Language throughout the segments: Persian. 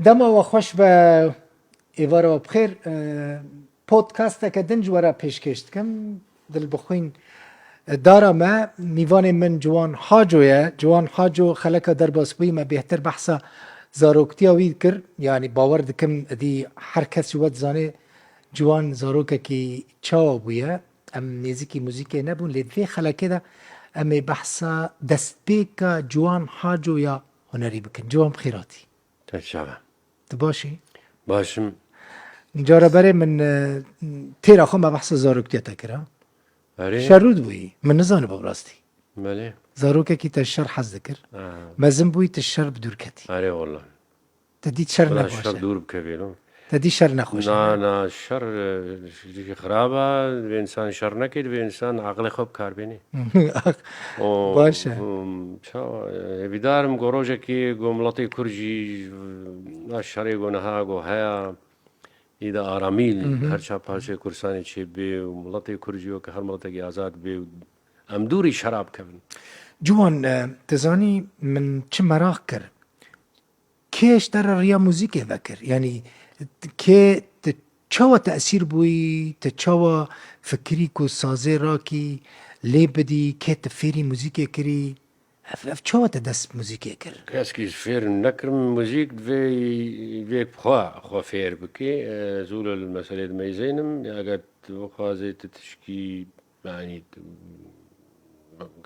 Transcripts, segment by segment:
دما وخوش به ایوارا بخیر پودکاست که دنج ورا پیش کشت کم دل بخوین دارا ما میوان من جوان حاجویه جوان حاجو خلق در باسبوی ما بهتر بحثا زاروکتی وید کر یعنی باور دکم دی هر کسی ود زانه جوان زاروکه کی چاو بویه ام نزیکی موزیکی نبون لیدوی خلقه ده ام بحثا دست بیکا جوان حاجو یا هنری بکن جوان بخیراتی تشابه تباشی؟ باشم جارا بره من تیرا خو ما بحث زاروکتی تکرا آره شرود بوی من نزانه بابراستی بله زاروکه کی تشر حز ذکر آه. مزن بوی تشر بدور کتی آره والله تدید شر ولا الشر نباشه دور بكبيرو تدید شر نخوشه نا الشر شيء خرابة الإنسان شر نكد الإنسان عقل خوب كاربيني باشه شو بدارم جوروجا كي جملتي كرجي الشر جونها جو هيا إذا آراميل هر شاب هالشيء كرساني شيء بي وملتي كرجيو كهر ملتي آزاد بي أمدوري شراب كفن جوان تزانی من چه مراق کر کیش در ریا موزیک وکر یعنی که تچوا تأثیر بوی تچوا فکری کو سازه را کی لی بدی که تفیری موزیک کری اف چوا تدست موزیک کر كاسكي فير نكرم موزيك في خوا فير بكي زول المسألة ما يزينم قد وخا زي تشكي يعني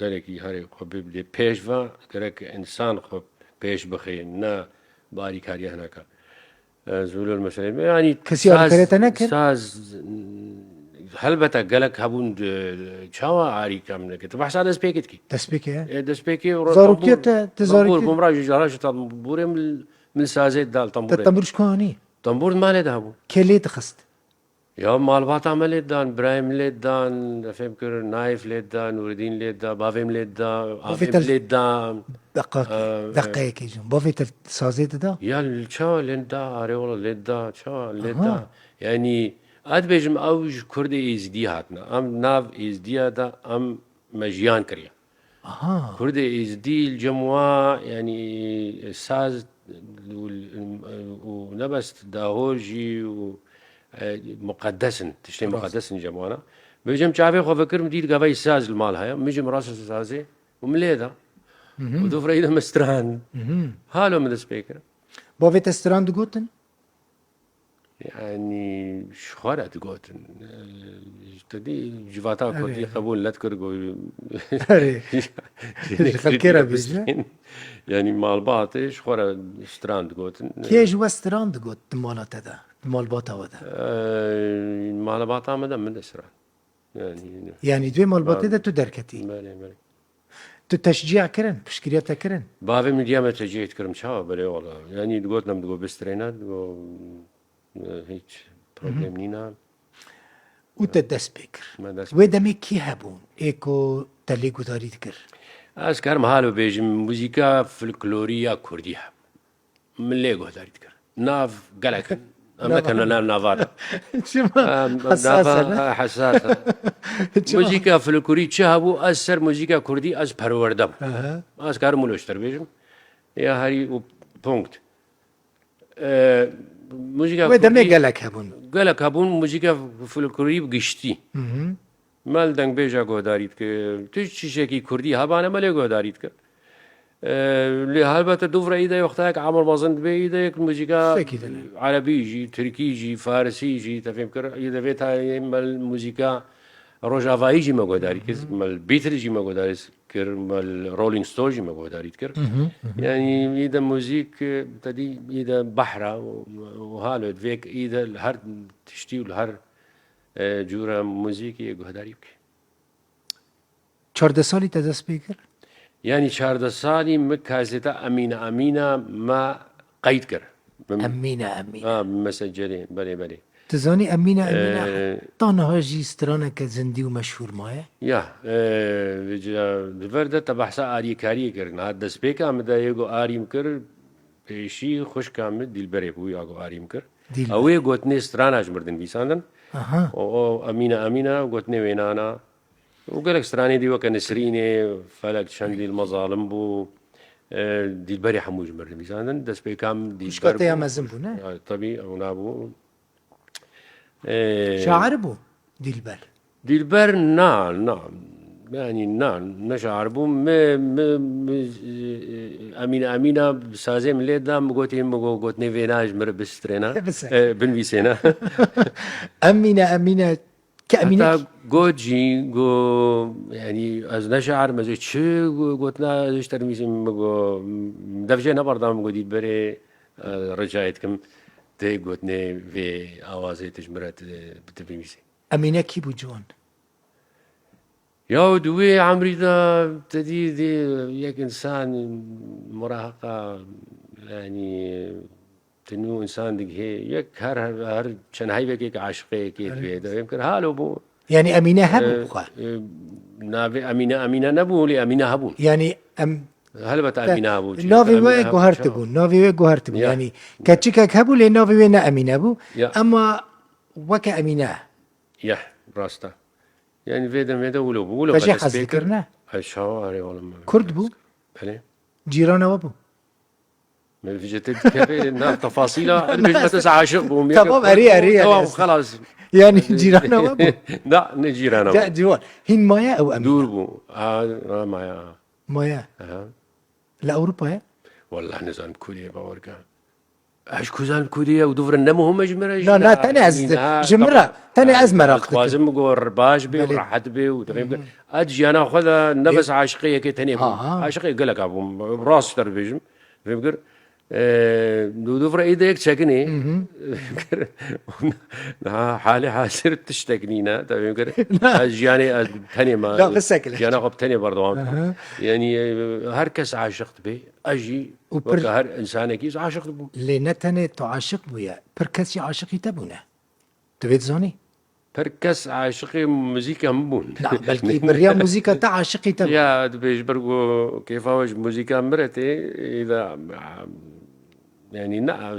قالك هاري خبيب لي بيشفا قالك إنسان خب بيش بخي نا باري كاري هناك زول المسألة يعني کسی آلکرت نکر ساز هلبته قالك هبون شاوا عاري كامل كده بحث هذا سبيكت كي دست بکه دسبيكي زاروکتی طنبور تزاروکتی بمراج جراش طنبور من سازيت دال طنبور تتمرش کوانی طنبور مالي دهبو کلی تخست يا مالبات عملت دان برايم ليت دان فهمكر نايف ليت دان نور الدين ليت دان بافيم ليت دان عافيم ليت دان دقیقه کی جون بافت سازید دا يا الشا لين دا اري والله ليت دا شا ليت دا يعني اد بيجم اوج كردي ازدي هاتنا ام ناف ازدي دا ام مجيان كريا اها كردي ازدي الجموا يعني ساز ونبست داهوجي مقدسن تشتي مقدسن جموانا بيجم شافي خو فكر مدير قباي ساز المال هيا ميجم راس سازي ومليدا ودو فريده مستران هالو من السبيكر بافت استراند گوتن يعني شخورة تقوتن تدي جواتا كردي قبول لا تكرقو خلكيرا بيجي يعني مال باطي شخورة ستراند قوتن كيج وستراند گوت مالات دا مال باتا ودا مال باطا مدام من السران يعني دوی مال باتا دا تو دركتي مالي تو تشجيع كرن بشكرياتا كرن بافي من ديامة تجيت كرم شاوا بلي والله يعني تقوتنا مدقو بسترينا تقو هيك بروبلم نينا وتدس بكر ما داس ودمي كي هبون ايكو تليقو داري تكر اسكار مهالو بيجم موزيكا فلكلوريا كرديها من ليغو داري تكر ناف قلق مثلا نافادا حساسة حساسة موزيكا فلكلوري تشهبو أسر موزيكا كردي أز پروردم اسكار مولوشتر بيجم يا هاري بونكت موزيكا ودمي قالك هبون قالك هبون موزيكا فلكلوري بقشتي مال دنگ بیجا گوداریت که تو چیزی که کردی هبانه مالی گوداریت که لهالبته دوفر ایده وقتا یک عمر بازند به ایده یک موسیقى عربی جی ترکی جی فارسی جی تفهم کر ایده ویت های مال موسیقى روجاوایی جی مگوداری که مال بیتل جی مگوداری کر مال رولینگ ستون جی مگوداریت کر يعني إذا موزيك تدي إذا بحرة وهالو دفيك إذا الهر تشتي والهر جورا موزيكي يقهداريك 14 سالي تدس بكر يعني 14 سالي مكازتا أمينة ما قيد كر أمينة مسجلين بلي تزاني أمينة طانا هاجي سترانا كزندي ومشهور مايا يا الفردة تبحثا آري كاري كرن هاد دس بيكا مدا يگو آري مكر بيشي خوش كامل ديل بري بوي آگو آري مكر اوه گوتني سترانا جمردن بيساندن او أمينة گوتني وينانا وقالك ستراني دي وكا نسريني فلك شندي المظالم بو ديلبري حموج مرة مثلا دس بيكام مش ديلبر كاتيا مزنبونه طبيعي أو نابو شاعر بو ديلبر ديلبر نعم يعني نعم نشعر بو أمينة بسازي من ليه دام قوتني فيناج مر بسترينا بس بنويسينا أمينة كأمينة حتى جوجي جو يعني از نشعر مزه چه قوتنا زش ترميسي مگو دفجه نبردم مگو دید بره رجعت كم تي قوتني في آوازي تجمرت بتبرميسي أمينة كي بو جوان يا دوي عمري دا تدي دي يك إنسان مراهقة يعني تنو إنسان دق هي يك هر شن هاي بك عاشقه كيت بيه يمكن هالو بو يعني أمينة هبو بخوا نافي أمينة نبو لي أمينة هبون يعني هل بتا أمينة هبو نافي وي جوهرتبون نافي وي جوهرتبون يا. يعني كاتشيكك هبو لي نافي وي نا أمينة بو يا. أما وكا أمينة يح راستا يعني فيدا ولو فجي بتا حز سبيكر ذكرنا الشاو هاري والله كرد بو بلي جيرانا وبو ما في جت كيف ناف تفاصيلها بيش بس عاشق بهم تمام أري تمام خلاص يعني جيرانا وبو لا نجي لا أنا جوان هين مايا أو دور أمينة بو معايا مايا ها لا أوروبا والله نزان كوريا باوركا اش كوزان كوريا ودور النمو هم جمرة لا تاني أز جمرة تاني أز مراقتك خوازم قور باش بي بلي. وراحت بي وتغيب اجي انا خذ نفس عاشقيه كي تاني آه. عاشقي قال لك ابو راس تربيجم فهمت دور ايديك تشكني حالي حاسر تشتكنينا تمام اجياني تاني ما لا بس ساكل جانا غب تاني برضو يعني هركس عاشقت به اجي وكهر انسان كيس عاشقت به لنتني تعاشق بويا بركسي عاشقي تبونا تبيت زوني بركس عاشقي موزيكا مبون لا بلكي بريا موزيكا تاع عاشقي تبو يا دبيش برقو كيف هوش موزيكا مرتي اذا يعني نا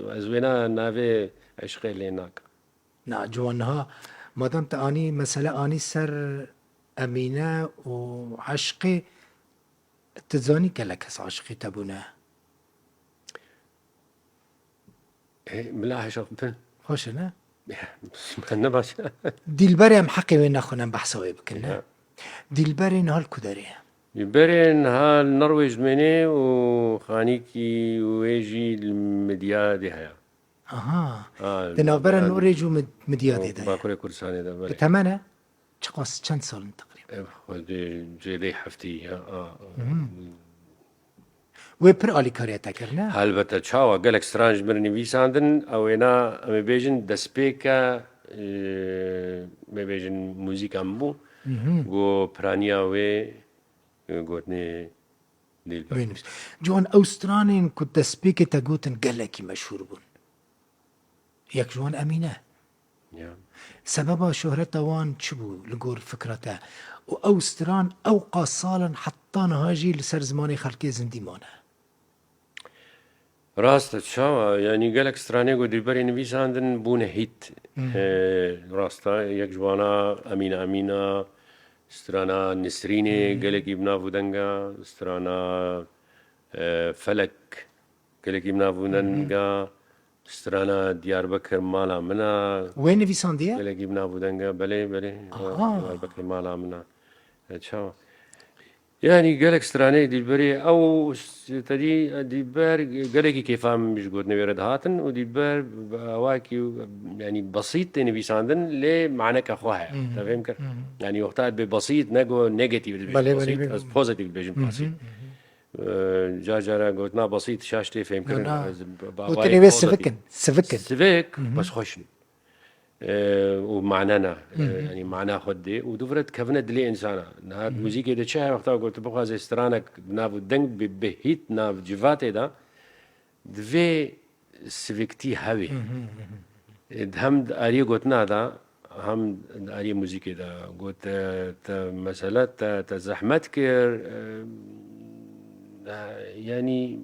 ازوينا نافي عشقي ليناك نا جوانها ما دمت اني مسألة اني سر امينة وعشقي تزاني كلكس عاشقي تبونا ملاحش بن خوش انا انا باش ديلبري ام حقي وين ناخونا بحثوي بكنا ديلبري نهار كدري يبرين ها النرويج مني وخانيكي ويجي المديا دي هيا اها تنابر نوريجو مديادي ده باكوري كرساني ده بالي بتمنى تقص كم سال تقريبا ودي جيلي حفتي وبر الي كاريتا كرنا البته تشاوا قالك سترانج مرني فيساندن او انا ام بيجن دسبيكا ام بيجن موزيكا مبو جو برانيا وي قوتني ديل وينس جوان أوسترانين كنت سبيكي تاقوتن قلقي مشهور بون ياك جوان أمينة سببها شهرته وان تشبو لقور فكرته وأوستران أوقع صالا حطانا هاجي لسر زماني خلقي زنديمانه راست تشاوا يعني قالك ستراني قو ديبري نفيساندن بون هيت راستا يك جوانا أمينة سترانا نسريني قالك يبنا فودنغا سترانا فلك قالك يبنا فودنغا سترانا ديار بكر مالا منا وين في ساندية؟ قالك يبنا فودنغا بلي ديار بكر مالا منا تشاوا يعني قالك ستراني ديلبري او تدي ديلبر قالك كيف مش قلت نبيرد هاتن وديلبر واكي يعني بسيط نبيساندن ليه معناك اخوها تفهم كر يعني وقتها ببسيط نجو نيجاتيف بسيط از بوزيتيف بيجن بسيط جاجرا قلتنا بسيط شاشتي فهم كر وتني بس سفكن بس خوشني ومعنانا يعني معناه خدي ودفرت كفنا دلي إنسانا هاد موسيقى ده شيء وقتها قلت بقى زي سترانك ناف دنگ ببهيت ناف جفاتي ده دفي سفكتي هاوي هم أري قلتنا ده هم أري موسيقى ده قلت مسألة تزحمتك يعني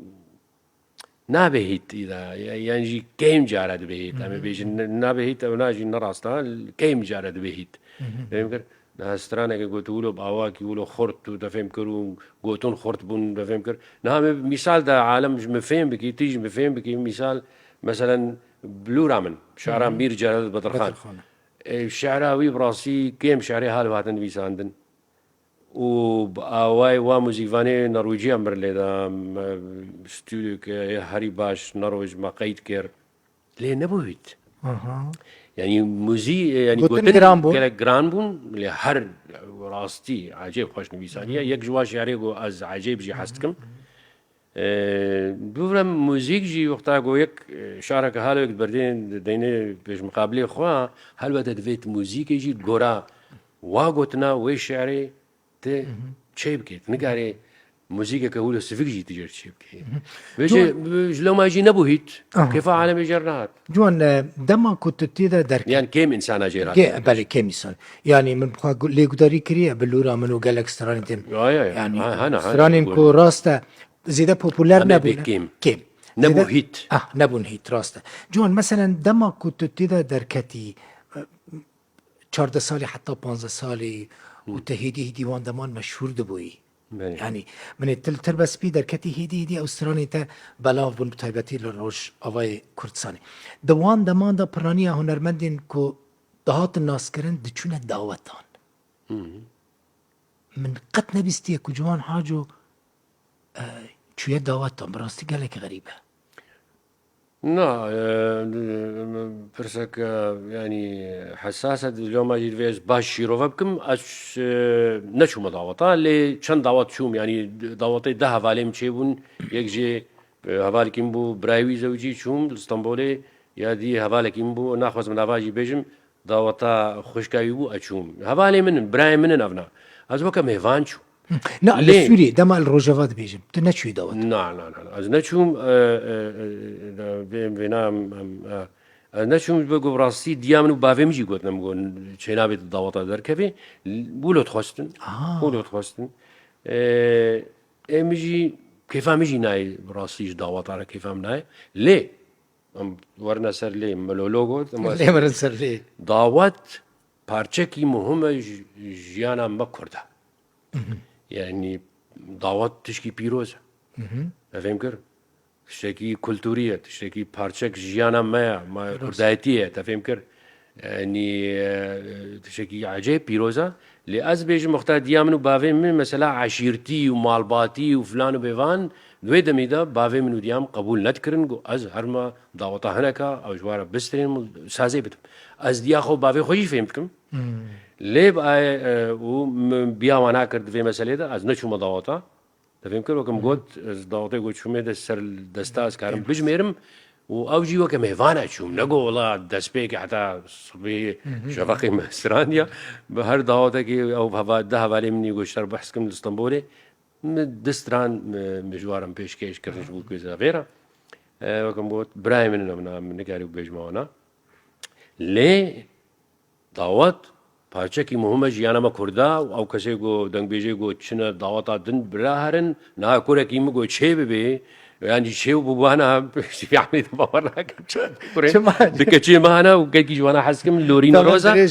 نابهيت إذا يعني كيم جارد بهيت أما بيجي نابهيت أو ناجي نراستا كيم جارد بهيت فهمت نهسترانه که گوتولو باوا کی ولو خورت و تفهم کرو گوتون خورت بون تفهم کر نه مثال ده عالم مفهم بکی تيجي مفهم بکی مثال مثلا بلو رامن شعر مير جلال بدرخان شعراوي براسي كيم شعري حال واتن بيساندن و باواي و موزيفاني نرويجي امر لدا استوديو که هری باش نرويج ما قيد كير ليه نبويت يعني يعني قوتن جران بون لهر راستي عجيب خوش نبيسانية يك جوا شعري جو از عجيب جي حستكم بفرم موزيك جي وقتها جو يك شعرك حالو يك بردين ديني بيش مقابلي خوا هل وقت دفيت موزيك يجي جورا واقوتنا وي شعري ته چه بكيت نقاري موزيكا كهولو سفيك جي تجر شيء بكي بيجي لو ما يجي نبوهيت كيف عالم يجرنات جوان دما كنت تيدا درك يعني كم انسان جيرات بله كم انسان يعني من بخوا لي قدري كريه بلورا منو قالك سترانتين يعني سترانين كو راستا زيدا بوبولار نبون كم نبوهيت نبون هيت راستا جوان مثلا دما كنت تيدا دركتي 14 سالي حتى 15 سالي وتهيدي ديوان دمان مشهور دبوي يعني من التل بس بي دركتي هيدي أسترالي تا بلاف بون بتايبتي للروش أواي كردستاني دوان دمان دا برانيا هنرمندين كو دهات الناس كرن دچون دعوتان من قط نبستيه كو جوان حاجو چوية دعوتان براستي قالك غريبة لا برسك يعني حساسة اليوم أجي فيز باش شيروفا بكم أش نشوم دعوتا اللي كان دعوت شوم يعني دعوتي ده هفاليم تشيبون يكجي هفال كيمبو برايوي زوجي شوم اسطنبولي يا دي هفال كيمبو ناخذ من هفاجي بيجم دعوتا خوشكايبو أشوم هفالي من براي من أفنا أزوكا ميفان شو لا لسوري دما الروجافات بيجم تنشوي دوت لا از نشوم بينام نشوم بگو براستی دیامنو باویم جی گوت نمگون چینا بیت دعوت در کبی بولت خواستن امجی كيفام يجي ناي براسيش دعوات على كيفام ناي ليه ورنا سر ليه ملولوجو ليه ورنا سر ليه دعوات parçaki مهمة جيانا ما كرده يعني دعوات تشكي بيروزة فاهم كر تشكي كولتورية تشكي بارشك جيانا ما كردايتية تفهم كر يعني تشكي عجيب بيروزة لأز بيج مختار ديامنو بافي من مثلا عشيرتي ومالباتي وفلان وبيفان دوي دميدا بافي منو ديام قبول نتكرن جو از هرما دعوتا هناكا او جوارا بسترين سازي بتم از دياخو بافي خوشي فهمتكم ليه بقى وبيا وانا كرد في مسألة ده از نشوم دعوتا تفهم كر وكم قلت دعوتي قلت شو ميدا سر دستاز كارم بجميرم وأوجي وكم هفانا شوم نقول والله دسبيك حتى صبي شفقي مسترانيا بهر دعوتك أو بهوا ده هوالي مني قشتر بحثكم الاسطنبولي دستران مجوارم بيشكيش كرنش بول كذا غيره وكم قلت براي من نقاري بيجمعنا ليه دعوت پارچکی مهمه جیانا ما کرده او کسی گو دنگ بیجی گو چنه دعوتا دن براهرن نه کوره کیم گو چه ببی يعني شيء وبوانا في عملية باورنا دكتشي معنا وكي جوانا حسكم لورين روزا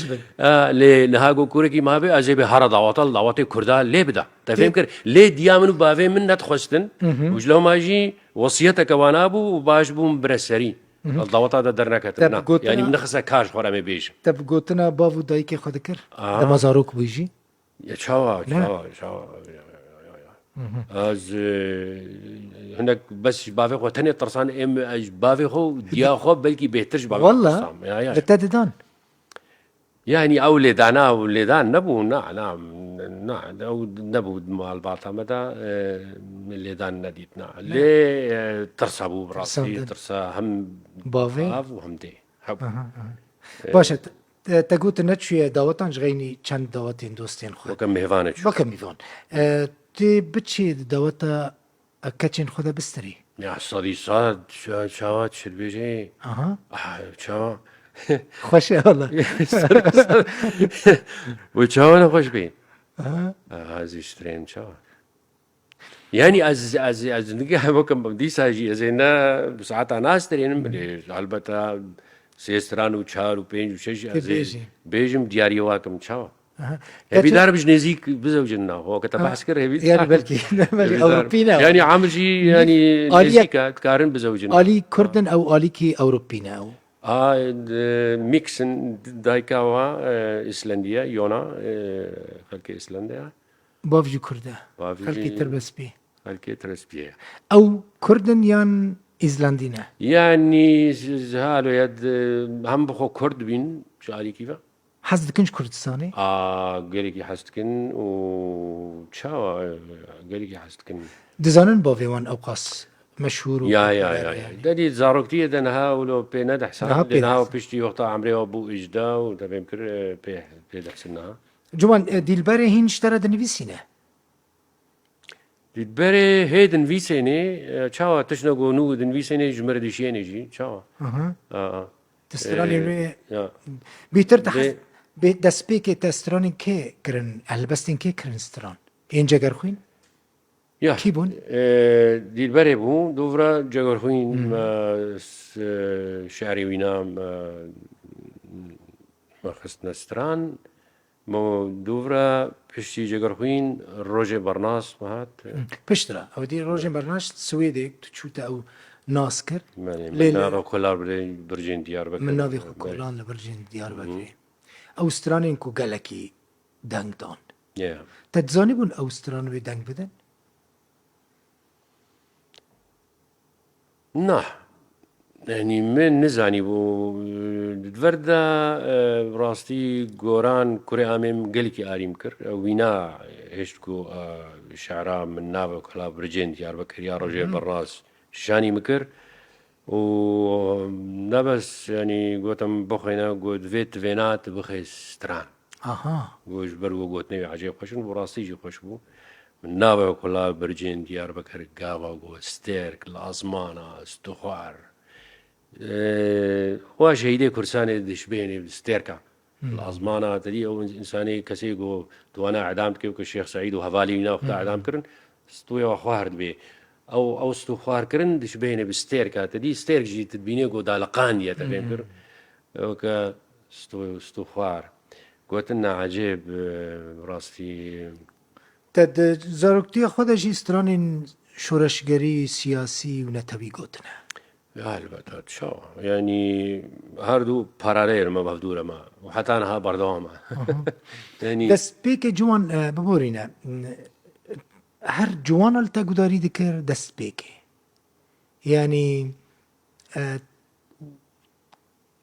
لنهاجو كوركي ما بي أجيب هارا دعوات كردا ليه بدا تفهم كر ليه ديامنو بافي من نتخستن وجلو ما جي وصيتك وانا بو وباش بو برسري الضوطة ده درنا كتبنا يعني من خسا كاش خورا مي بيج تب قلتنا بافو دايكي خد كر ده مزاروك بيجي يا شوا از هناك بس بافي خو تاني ترسان ام اج بافي خو ديا خو بلكي بهترش بافي والله بتددان يعني او لدان نبو نعم نبو مال باطا مدى لدان نديتنا لي ترسبو براسي ترسا هم بافي وهم دي باشا تقوت نتشوية داوتان جغيني چند داوتين دوستين خو وكم مهفانج وكم مهفان تي بتشي داوتا كاتشين خدا بستري يا صاد شاوات شربيجي شاوات خوش والله وشاوانا خوش بين هذه اشترين شاوات يعني از نجح وكم بدي ساجي زينا بساعات ناس ترين البته سيستران وشار وبينج وشش بيجم دياري واكم شاوا هبي دار بج نزيك بزوجنا هو كتب بحث كر هبي يعني بلكي أوروبينا يعني عامل شيء يعني نزيك تقارن بزوجنا آلي كردن أو آلي كي أوروبينا أو ميكسن دايكاوا إسلندية يونا خلك إسلندية بافجي كرده خلكي بافيجي تربس بي خلك ترسبيه أو كردن يان إيزلاندينا يعني هالو يد هم بخو كرد بين شعري كيفا حز دكنش كردستاني قالك حستكن و تشاوا قالك حستكن دزانن بافيوان أوقاس مشهور يا يعني دادي زاروكتي دنها ولو بينا دحسن نها بيد لأنها أحسن. بيشتي وقتا عمري أبو إجدا وتبي يمكن بيد حسنها جوان ديلبري هين اشترى دنفيسينا دبري هيدن في سنة تشاوا تشنقو نو دن في سنة جمر دشيني جي تشاوا تستراني يا بيتر تحس دسبيكي تستراني كي كرن البستين كي كرن ستران إن جاكر خوين يا كيبون دي البري بو دوفرا جاغور خوين ما شعري وينا ما خصنا ستران مو دوفرا بشتي جاغور خوين روجي برناس مهات بشترا أو دي روجين برناش سويدي تشوتا أو ناسكر من ليلة نافا كولار برجين ديار بكر من نافي كولان لبرجين ديار بكري أوستراليا كو غالكي دانغ دون يا تتزاني بون أوستراليا دانغ بدن نح يعني من نزاني بو دفردا براستي جوران كوري امم قلكي اريم كر وينا هشتكو شعراء من نافا كلا برجين ديار بكر يا روجي براس شاني مكر و نبس يعني قوتم بخينا قوت فينات بخي ستران أها قوش برو قوت نبي عجيب خشن براستي جي خشبو من نابا كلا برجين ديار بكر قاوا قوت ستيرك الأزمانة استخوار واش هيدي كرساني دشبيني ستيركا الأزمانة تدي أو إنساني كسيقو دوانا عدامت كيف الشيخ سعيد وهفالي ونا وقتا عدام كرن ستويا وخوار دبي أو ستو خوار كرن دشبيني بستيركا تدي ستيرك جي تدبيني قو دالقان دي تفهم كرن وكا ستو خوار قلت لنا عجيب راستي تد زاروكتي خودش استران شورشگری سیاسی و نتوی گوتنه البته شو يعني هاردو باراليل ما بفدوره ما وحتى انا بردوما يعني دست پیک جوان ببورینه هر جوان التا گداری دکر دست پیکه یعنی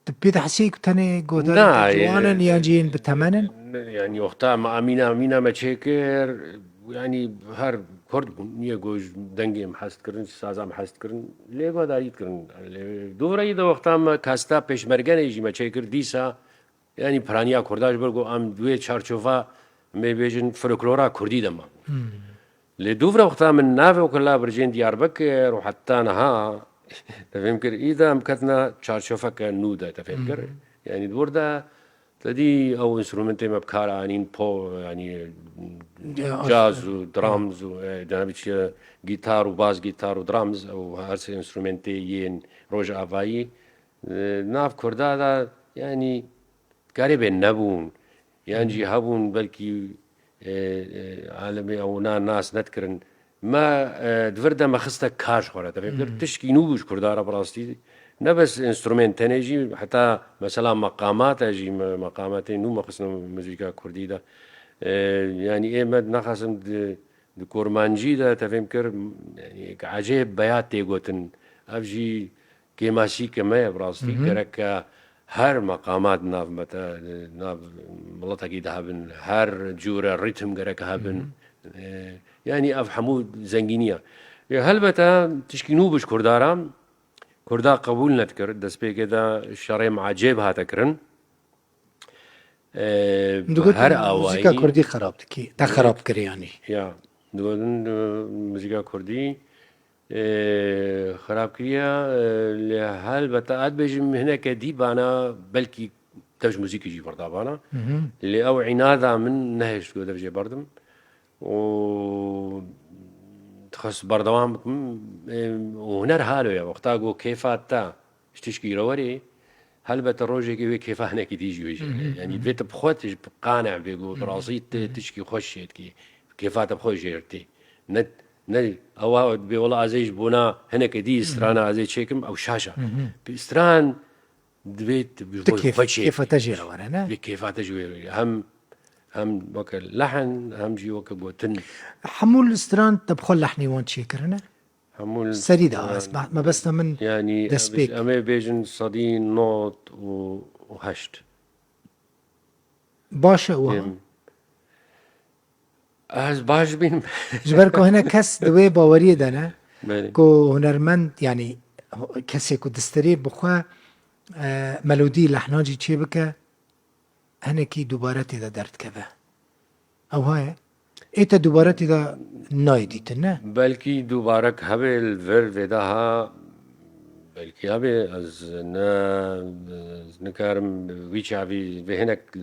تبيت حسيك تاني قدرت جوانا يجين بتمنن يعني وقتها ما امينا ما تشيكر يعني هر كرد نيه جوج دنگي محست كرن سازا محست كرن ليغو داريت كرن دوره يد وقتها ما كاستا پشمرگن يجي ما تشيكر ديسا يعني پرانيا كرداش برگو ام دوي چارچوفا مي بيجن فولكلورا كردي دما لدوفرا وقتها من نافه وكلا برجين ديار بكر وحتى نها تفهمكر إذا مكتنا تشارشوفك نودا تفهمكر يعني دوردا تدي أو إنسترومنتي ما بكار عنين بو يعني جاز ودرامز ودنابيتش جيتار وباس جيتار ودرامز أو هرس إنسترومنتي ين روجا أفاي ناف كردا دا يعني قريب نبون يعني جي هبون بلكي عالمي أو ناس نتكرن ما دفردا ما خستك كاش خورا تفكر تشكي نوش كردارا براستي نبس انسترومنت تنجي حتى مثلا مقامات اجي مقاماتين نو ما خصنا موسيقى كردي دا يعني ايه ما نخصم د كورمانجي دا تفكر يعني عجيب بيات تيغوتن افجي كيماشي كما براستي كرك هر مقامات ناف متى ناف ملطا كي هابن هر جورا ريتم كرك هابن يعني أفهموا زنجينية هلبتا تشكينو بش كردارا كردا قبول نتكر دس بي كده شريم عجيب هاتكرن هر أواي موسيقى كردي خراب تكي تا خراب كري يعني يا دولن موسيقى كردي خراب كريا هلبتا أد بيجم هناك ديبانا بلكي تبج موسيقى جي بردابانا اللي أو عنادا من نهش كده بجي بردم و تخص بردوام وهنر حالو يا وقتا جو كيفات تا اشتشكي رواري هلبة الروجة كي كيف هنا كي تيجي ويجي يعني بيت بخوتش قانع بيقول براسي تشكي خشيت كي كيفات بخوجيرتي ند او بي والله ازيج بونا هنا كدي سترانا ازيج شيكم او شاشة بستران دبيت كيف تجري ورنا كيفات تجوي هم وكل لحن هم جي وكل بوتن حمول ستران تبخل لحني وان شيكرنا حمول سريدة اسمع ما بس من يعني دسبيك امي بيجن صدين نوت وهشت باشا وها از باش بين جبركو هنا كس دوي باوري دنا بله كو هنرمند يعني كسي كو دستري بخوا ملودي لحناجي چه بك هنا كي دوباره تدا درد كبه او هاي ايتا دوباره تدا نايديت نه بلكي دوبارك هبه الفر فيداها بلكي هبه از نكارم ويشابي في هناك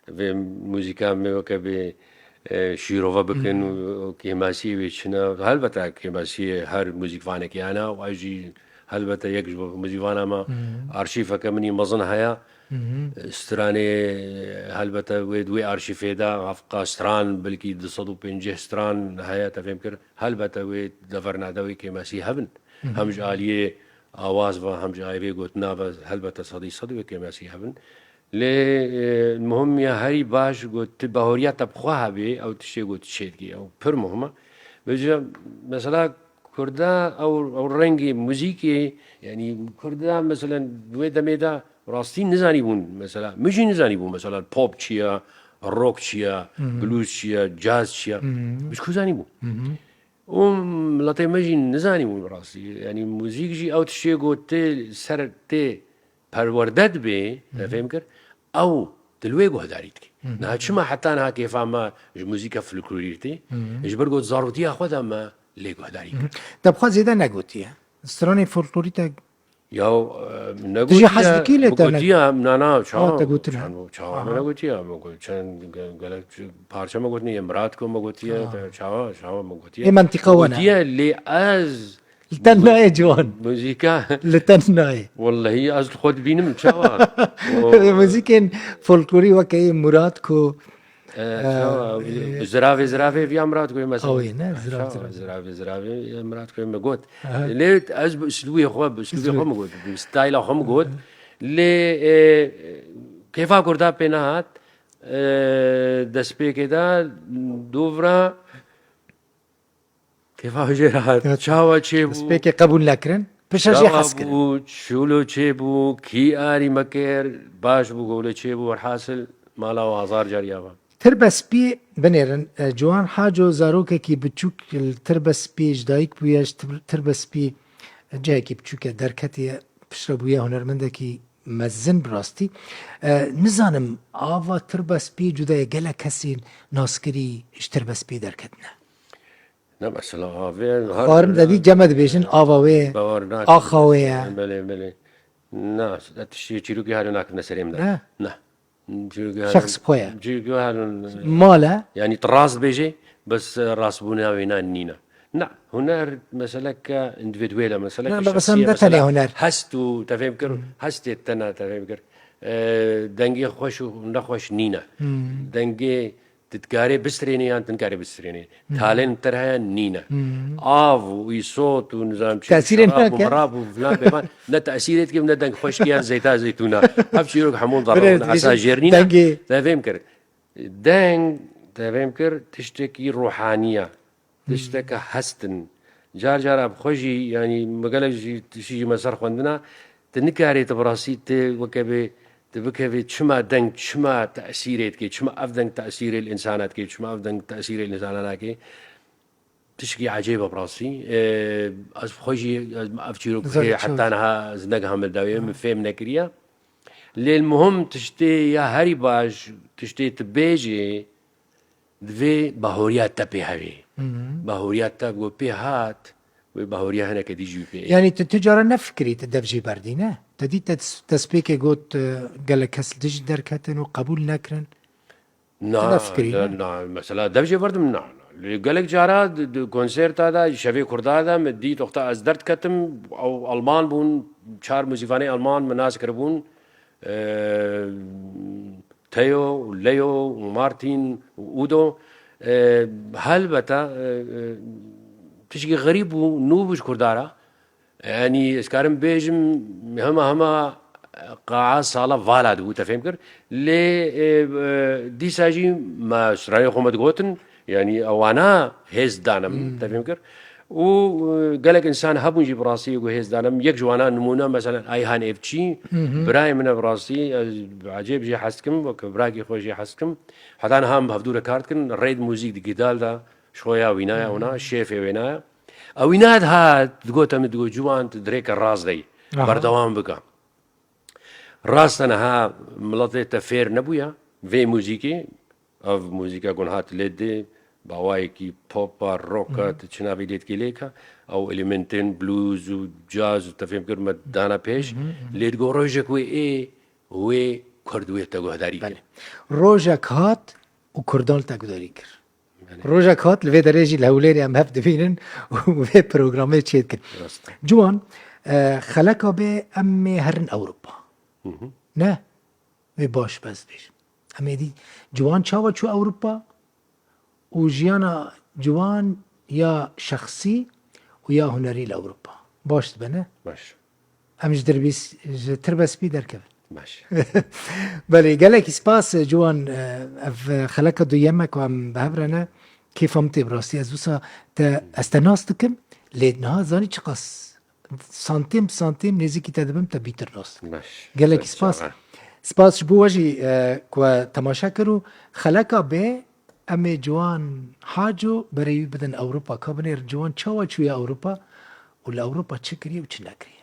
في موسيقى ميوكا بي شيروفا بكن وكيماسي ويشنا هلبتا كيماسي هر موسيقى فانك انا واجي هلبتا يكجب موسيقى فانا ما ارشيفا كمني مظن هيا ستراني هلبتا وي ارشيفي دا افقا ستران بلكي دصدو بنجه ستران هيا تفهمكر هلبتا وي دفرنا دوي كيماسي هبن همج آلية آواز و همج آيبي قوتنا و هلبتا صدي كيماسي هبن المهم يا هاري باش قلت باهوريا تبخوها بي او تشي قلت شيدكي او بر مهمة بجا مثلا كردا او رنگي موسيقي يعني كردا مثلا دويدا ميدا راستين نزاني بون مثلا مجي نزاني بون مثلا بوب تشيا روك تشيا بلوز تشيا جاز تشيا مش كوزاني بون لطي مجي نزاني بون راسي يعني موسيقى جي او تشي قلت سر تي پروردد بي فهمكر او تلويجو هداريتك نهاتش ما حتى انا كيف ما موسيقى فلكلوريتي اجبر قلت زاروتي اخذها ما ليجو هداريك تبخوا زيادة نقوتيا ستراني فولكلوريتا ياو تجي حسدكي لي نقوتيا نانا شو تقولتنا شو انا نقوتيا كان قال بارشا ما قلتني مراتكم ما قلتيا شو ما قلتيا اي منطقة وانا قلتيا اللي از لتناي جوان موسيقى لتناي والله هي از خود بينم شوا موسيقى فولكلوري وكاي مرادكو زرافه في امرات كوي مثلا اوي نا زرافه امرات كوي مقوت ليه از باسلوبي خو مقوت ستايل خو مقوت ليه كيف اقردا بينات دسبي كده دوفرا كيف اجرات شاوا تشيبو سبيكي قبول لكرن بشاجي حسكن شولو تشيبو كي اري مكير باش بو قولو تشيبو والحاصل مالا وازار جاريابا تربس بي بنيرن جوان حاجو زاروكا كي بتشوك التربس بي جدايك بوياش تربس بي جاي كي بتشوك دركتي بشربويا هنرمندا كي مزن براستي نزانم آوا تربس بي جدا يقلا كسي ناسكري اش تربس بي دركتنا نعم مثلا فين فارم دادي جمد بيشن آواوي آخاوي بله نه تشي چیروکی هارو ناکن سریم ده نه شخص بخويا چیروکی هارو مالا يعني طراز بيجي بس راس بونا وينا نينا لا هنر مثلا كاندفيدويلا مثلا بس مثلا هنر هستو تفهمكر هستي تنا تفهمكر دنگي خوش ونخوش نينا دنگي تتكاري بستريني تنكاري بستريني تالين ترها نينا وي صوت ونظام تأثير مراب وفلان بيمان لا تأثيرات كيف ندنك خوش كيان زيتا زيتونا هبش يروك حمون ضرب عساجر نينا تفهمكر دنگ تفهمكر تشتكي روحانية تشتكي حستن جار بخوجي يعني مقالة تشيجي مسار خوندنا تنكاري تبراسي وكبي تبكي شما دنك شما تأثيرات كي شما أفدنك تأثير الإنسانات كي شما أفدنك تأثير الإنسانات كي تشكي عجيبة براسي از خوشي أفشيرو حتى أنا زنقها من الداوية من فهم نكريا للمهم تشتي يا هاري باش تشتي تبيجي دفي باهوريات تبي هاي باهوريات تبقى بيهات وباهوريا هنا كديجي بي يعني تجارة نفكري تدفجي بردينه تدي تسبيكي قوت قال لك هس دج دركتن وقبول نكرن نعم مثلا دفجي برد من نعم قال لك جارا كونسيرت هذا شافي كرد هذا مدي تقطع از درت كتم او المان بون چهار موزیفانی آلمان من ناز کربون تيو وليو ومارتين وأودو هلبتا تشكي غريب ونوبش كردارا يعني اسكارم بيجم هما قاعة صالة فالا دو تفهم كر لي دي ساجي ما شرايو خمد قوتن يعني أوانا هيز دانم تفهم كر وقالك انسان هبون جي براسي وهيز دانم يك جوانا نمونه مثلا ايهان افتشي براي من براسي عجيب جي حسكم وكبراكي خوش جي حسكم حتى انا هم هفدور كارتكن ريد موزيك دي جدال دا شويه وينايا هنا شيف وينايا او يناد هاد تقول تقول جوان تدريك الراس دي بردوام بكا راستنا ها ملطي تفير نبويا في موزيكي او موزيكا كون هات لدي باوايكي بوبا روكا تشنافي ديت كيليكا او اليمنتين بلوز وجاز تفهم كلمة دانا بيش ليت جو روجك وي ايه وي كردوية تاقو هداري كر روجك هات وكردون تاقو داري كر روجك هات لفي دريجي الهوليري ام هفت بينن وفي بروغرامي تشيت كر جوان خلقا بي امي هرن اوروبا نه وي باش بس بيش امي دي جوان چاوا چو اوروبا وجيانا جوان يا شخصي ويا هنري لأوروبا باش تبنى باش امش دربيس تربس بي دركب باش بلي قالك سباس جوان اف خلقا دو يمك وام بهبرنا كيف امتي براستي ازوسا تا استناستكم ليدنها زاني چقاس سانتيم نزيكي تدبم تبيتر ناس باش قالك سباس بو وجي كوا تماشا کرو خلقا بي امي جوان حاجو بري بدن اوروبا كابنير جوان چاوا چويا اوروبا ولا اوروبا چكري وچ نكري